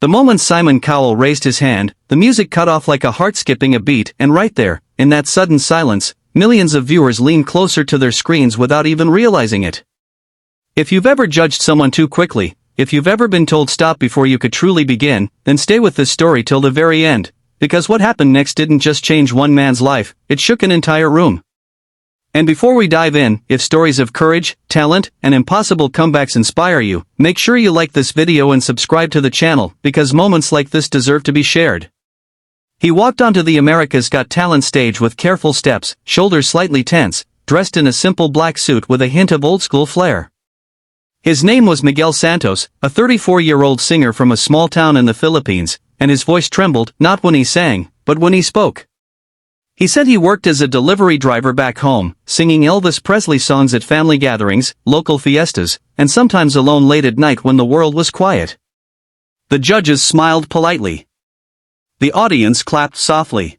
The moment Simon Cowell raised his hand, the music cut off like a heart skipping a beat, and right there, in that sudden silence, millions of viewers leaned closer to their screens without even realizing it. If you've ever judged someone too quickly, if you've ever been told stop before you could truly begin, then stay with this story till the very end, because what happened next didn't just change one man's life, it shook an entire room. And before we dive in, if stories of courage, talent, and impossible comebacks inspire you, make sure you like this video and subscribe to the channel, because moments like this deserve to be shared. He walked onto the America's Got Talent stage with careful steps, shoulders slightly tense, dressed in a simple black suit with a hint of old-school flair. His name was Miguel Santos, a 34-year-old singer from a small town in the Philippines, and his voice trembled, not when he sang, but when he spoke. He said he worked as a delivery driver back home, singing Elvis Presley songs at family gatherings, local fiestas, and sometimes alone late at night when the world was quiet. The judges smiled politely. The audience clapped softly.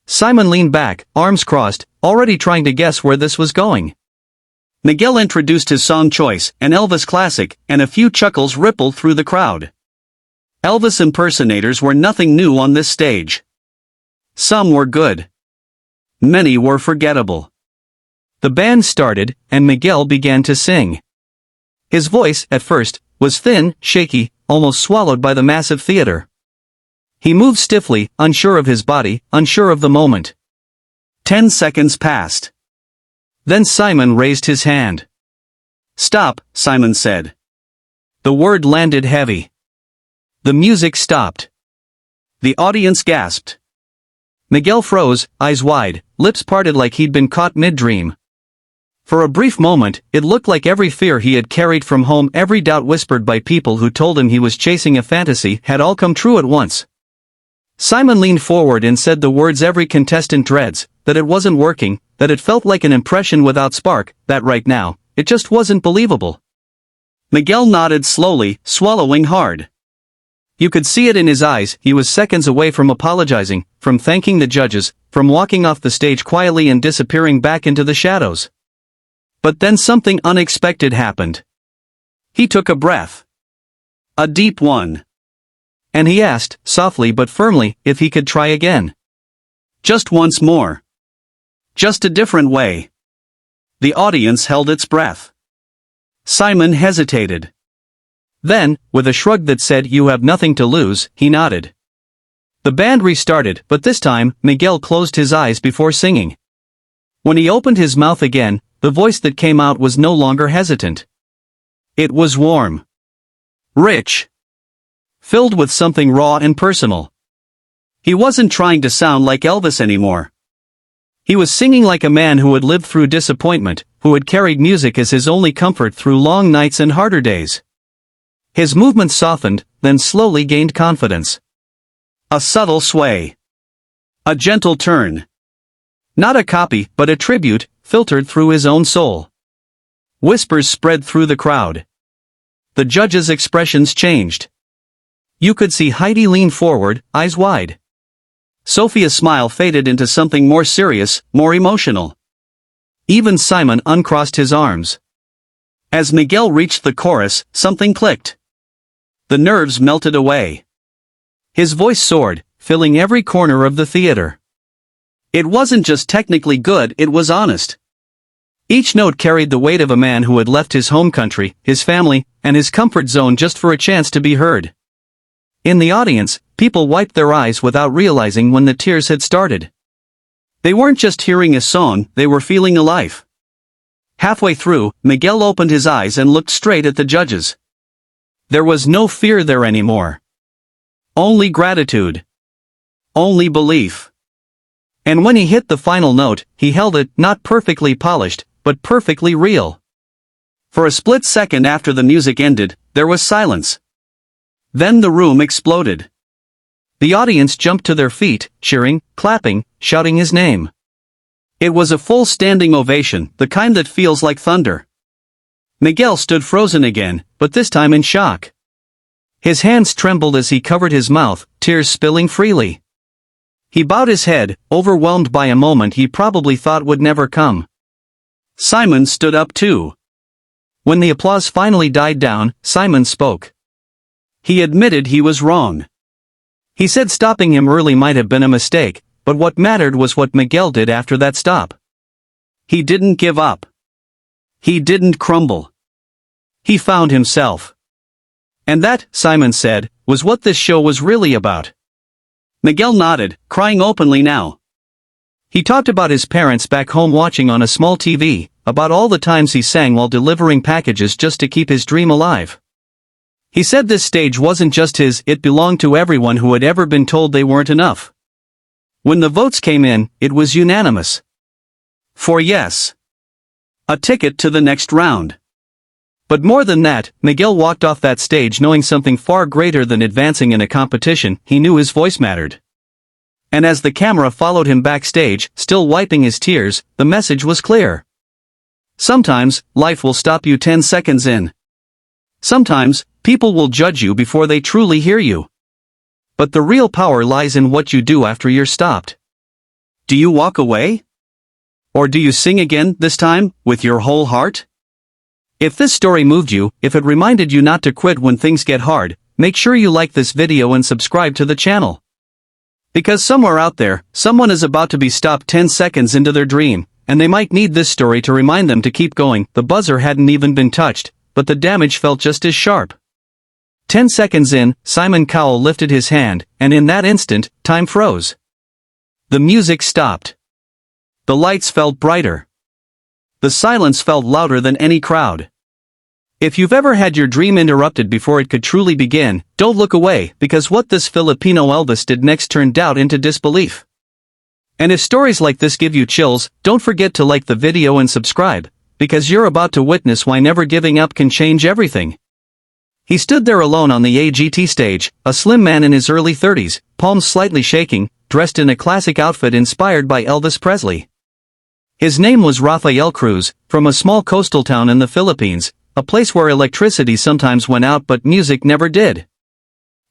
Simon leaned back, arms crossed, already trying to guess where this was going. Miguel introduced his song choice, an Elvis classic, and a few chuckles rippled through the crowd. Elvis impersonators were nothing new on this stage. Some were good. Many were forgettable. The band started, and Miguel began to sing. His voice, at first, was thin, shaky, almost swallowed by the massive theater. He moved stiffly, unsure of his body, unsure of the moment. 10 seconds passed. Then Simon raised his hand. "Stop," Simon said. The word landed heavy. The music stopped. The audience gasped. Miguel froze, eyes wide, lips parted like he'd been caught mid-dream. For a brief moment, it looked like every fear he had carried from home, every doubt whispered by people who told him he was chasing a fantasy, had all come true at once. Simon leaned forward and said the words every contestant dreads, that it wasn't working, that it felt like an impression without spark, that right now, it just wasn't believable. Miguel nodded slowly, swallowing hard. You could see it in his eyes, he was seconds away from apologizing, from thanking the judges, from walking off the stage quietly and disappearing back into the shadows. But then something unexpected happened. He took a breath. A deep one. And he asked, softly but firmly, if he could try again. Just once more. Just a different way. The audience held its breath. Simon hesitated. Then, with a shrug that said you have nothing to lose, he nodded. The band restarted, but this time, Miguel closed his eyes before singing. When he opened his mouth again, the voice that came out was no longer hesitant. It was warm. Rich. Filled with something raw and personal. He wasn't trying to sound like Elvis anymore. He was singing like a man who had lived through disappointment, who had carried music as his only comfort through long nights and harder days. His movements softened, then slowly gained confidence. A subtle sway. A gentle turn. Not a copy, but a tribute, filtered through his own soul. Whispers spread through the crowd. The judges' expressions changed. You could see Heidi lean forward, eyes wide. Sophia's smile faded into something more serious, more emotional. Even Simon uncrossed his arms. As Miguel reached the chorus, something clicked. The nerves melted away. His voice soared, filling every corner of the theater. It wasn't just technically good, it was honest. Each note carried the weight of a man who had left his home country, his family, and his comfort zone just for a chance to be heard. In the audience, people wiped their eyes without realizing when the tears had started. They weren't just hearing a song, they were feeling a life. Halfway through, Miguel opened his eyes and looked straight at the judges. There was no fear there anymore. Only gratitude. Only belief. And when he hit the final note, he held it, not perfectly polished, but perfectly real. For a split second after the music ended, there was silence. Then the room exploded. The audience jumped to their feet, cheering, clapping, shouting his name. It was a full standing ovation, the kind that feels like thunder. Miguel stood frozen again, but this time in shock. His hands trembled as he covered his mouth, tears spilling freely. He bowed his head, overwhelmed by a moment he probably thought would never come. Simon stood up too. When the applause finally died down, Simon spoke. He admitted he was wrong. He said stopping him early might have been a mistake, but what mattered was what Miguel did after that stop. He didn't give up. He didn't crumble. He found himself. And that, Simon said, was what this show was really about. Miguel nodded, crying openly now. He talked about his parents back home watching on a small TV, about all the times he sang while delivering packages just to keep his dream alive. He said this stage wasn't just his, it belonged to everyone who had ever been told they weren't enough. When the votes came in, it was unanimous. For yes. A ticket to the next round. But more than that, Miguel walked off that stage knowing something far greater than advancing in a competition. He knew his voice mattered. And as the camera followed him backstage, still wiping his tears, the message was clear. Sometimes, life will stop you 10 seconds in. Sometimes, people will judge you before they truly hear you. But the real power lies in what you do after you're stopped. Do you walk away? Or do you sing again, this time, with your whole heart? If this story moved you, if it reminded you not to quit when things get hard, make sure you like this video and subscribe to the channel. Because somewhere out there, someone is about to be stopped 10 seconds into their dream, and they might need this story to remind them to keep going. The buzzer hadn't even been touched, but the damage felt just as sharp. 10 seconds in, Simon Cowell lifted his hand, and in that instant, time froze. The music stopped. The lights felt brighter. The silence felt louder than any crowd. If you've ever had your dream interrupted before it could truly begin, don't look away, because what this Filipino Elvis did next turned doubt into disbelief. And if stories like this give you chills, don't forget to like the video and subscribe, because you're about to witness why never giving up can change everything. He stood there alone on the AGT stage, a slim man in his early 30s, palms slightly shaking, dressed in a classic outfit inspired by Elvis Presley. His name was Rafael Cruz, from a small coastal town in the Philippines, a place where electricity sometimes went out but music never did.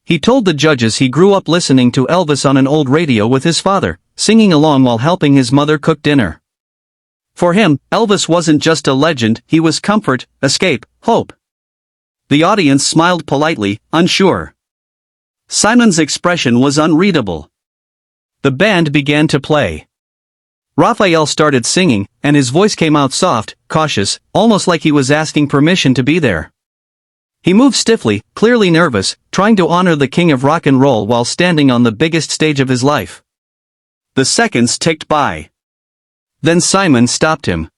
He told the judges he grew up listening to Elvis on an old radio with his father, singing along while helping his mother cook dinner. For him, Elvis wasn't just a legend, he was comfort, escape, hope. The audience smiled politely, unsure. Simon's expression was unreadable. The band began to play. Rafael started singing, and his voice came out soft, cautious, almost like he was asking permission to be there. He moved stiffly, clearly nervous, trying to honor the king of rock and roll while standing on the biggest stage of his life. The seconds ticked by. Then Simon stopped him.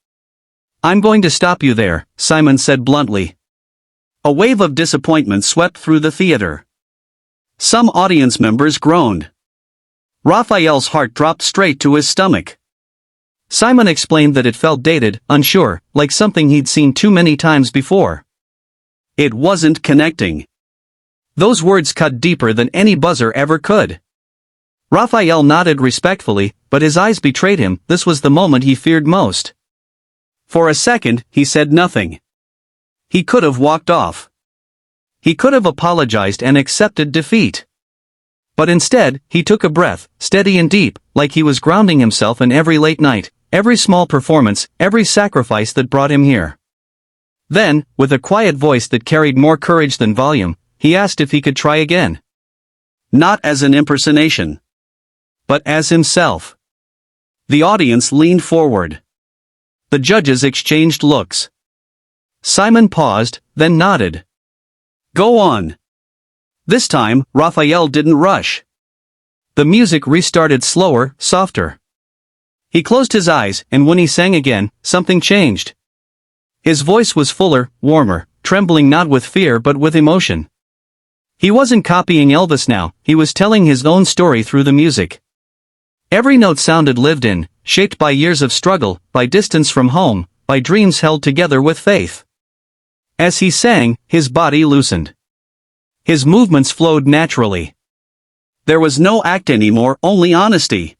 "I'm going to stop you there," Simon said bluntly. A wave of disappointment swept through the theater. Some audience members groaned. Rafael's heart dropped straight to his stomach. Simon explained that it felt dated, unsure, like something he'd seen too many times before. It wasn't connecting. Those words cut deeper than any buzzer ever could. Rafael nodded respectfully, but his eyes betrayed him. This was the moment he feared most. For a second, he said nothing. He could have walked off. He could have apologized and accepted defeat. But instead, he took a breath, steady and deep, like he was grounding himself in every late night, every small performance, every sacrifice that brought him here. Then, with a quiet voice that carried more courage than volume, he asked if he could try again. Not as an impersonation, but as himself. The audience leaned forward. The judges exchanged looks. Simon paused, then nodded. "Go on." This time, Rafael didn't rush. The music restarted slower, softer. He closed his eyes, and when he sang again, something changed. His voice was fuller, warmer, trembling not with fear but with emotion. He wasn't copying Elvis now, he was telling his own story through the music. Every note sounded lived in, shaped by years of struggle, by distance from home, by dreams held together with faith. As he sang, his body loosened. His movements flowed naturally. There was no act anymore, only honesty.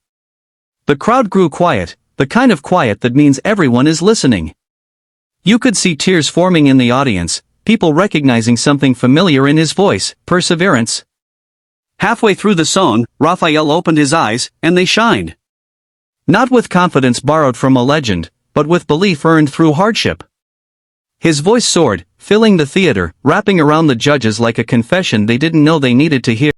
The crowd grew quiet, the kind of quiet that means everyone is listening. You could see tears forming in the audience, people recognizing something familiar in his voice, perseverance. Halfway through the song, Rafael opened his eyes, and they shined. Not with confidence borrowed from a legend, but with belief earned through hardship. His voice soared, filling the theater, wrapping around the judges like a confession they didn't know they needed to hear.